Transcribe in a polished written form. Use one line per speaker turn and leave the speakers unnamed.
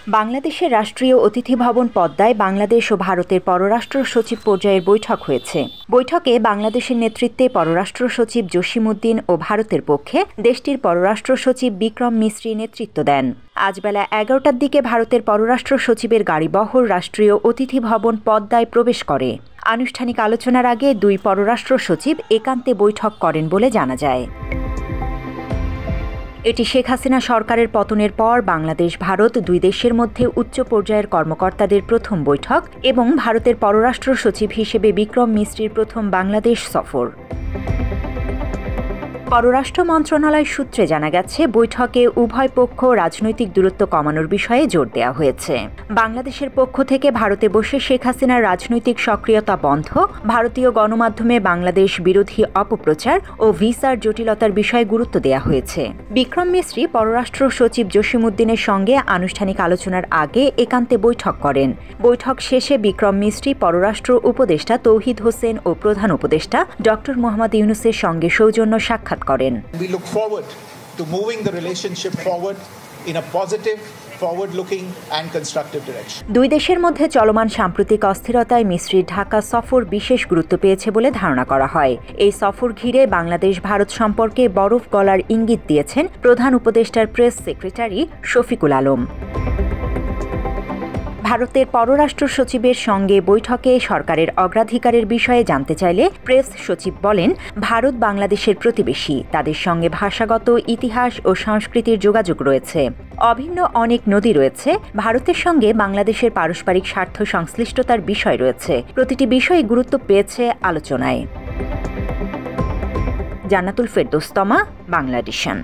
বাংলাদেশের রাষ্ট্রীয় অতিথি ভবন পদ্মায় বাংলাদেশ ও ভারতের পররাষ্ট্র সচিব পর্যায়ের বৈঠক হয়েছে। বৈঠকে বাংলাদেশের নেতৃত্বে পররাষ্ট্র সচিব জসিমউদ্দিন ও ভারতের পক্ষে দেশটির পররাষ্ট্র সচিব বিক্রম মিশ্রি নেতৃত্ব দেন। আজ বেলা ১১টার দিকে ভারতের পররাষ্ট্র সচিবের গাড়িবহর রাষ্ট্রীয় অতিথি ভবন পদ্মায় প্রবেশ করে। আনুষ্ঠানিক আলোচনার আগে দুই পররাষ্ট্র সচিব একান্তে বৈঠক করেন বলে জানা যায়। এটি শেখ হাসিনা সরকারের পতনের পর বাংলাদেশ ভারত দুই দেশের মধ্যে উচ্চ পর্যায়ের কর্মকর্তাদের প্রথম বৈঠক এবং ভারতের পররাষ্ট্র সচিব হিসেবে বিক্রম মিশ্রির প্রথম বাংলাদেশ সফর। পররাষ্ট্র মন্ত্রণালয় সূত্রে জানা গেছে, বৈঠকে উভয় পক্ষ রাজনৈতিক দূরত্ব কমানোর বিষয়ে জোর দেওয়া হয়েছে। বাংলাদেশের পক্ষ থেকে ভারতে বসে শেখ হাসিনার রাজনৈতিক সক্রিয়তা বন্ধ, ভারতীয় গণমাধ্যমে বাংলাদেশ বিরোধী অপপ্রচার ও ভিসার জটিলতার বিষয়ে গুরুত্ব দেওয়া হয়েছে। বিক্রম মিশ্রি পররাষ্ট্র সচিব জসিমউদ্দিনের সঙ্গে আনুষ্ঠানিক আলোচনার আগে একান্তে বৈঠক করেন। বৈঠক শেষে বিক্রম মিশ্রি পররাষ্ট্র উপদেষ্টা তৌহিদ হোসেন ও প্রধান উপদেষ্টা ড. মোহাম্মদ ইউনূসের সঙ্গে সৌজন্য সাক্ষাৎ করেন।
We look forward to moving the relationship forward in a positive, forward-looking and constructive direction.
দুই দেশের মধ্যে চলমান সাম্প্রতিক অস্থিরতায় মিশ্রির ঢাকা সফর বিশেষ গুরুত্ব পেয়েছে বলে ধারণা করা হয়। এই সফর ঘিরে বাংলাদেশ ভারত সম্পর্কে বরফ গলার ইঙ্গিত দিয়েছেন প্রধান উপদেষ্টার প্রেস সেক্রেটারি শফিকুল আলম। ভারতের পররাষ্ট্র সচিবের সঙ্গে বৈঠকে সরকারের অগ্রাধিকারের বিষয়ে জানতে চাইলে প্রেস সচিব বলেন, ভারত বাংলাদেশের প্রতিবেশী, তাদের সঙ্গে ভাষাগত, ইতিহাস ও সংস্কৃতির যোগাযোগ রয়েছে। অভিন্ন অনেক নদী রয়েছে। ভারতের সঙ্গে বাংলাদেশের পারস্পরিক স্বার্থ সংশ্লিষ্টতার বিষয় রয়েছে। প্রতিটি বিষয় গুরুত্ব পেয়েছে আলোচনায়। জান্নাতুল ফেরদৌস তমা, বাংলাদেশন।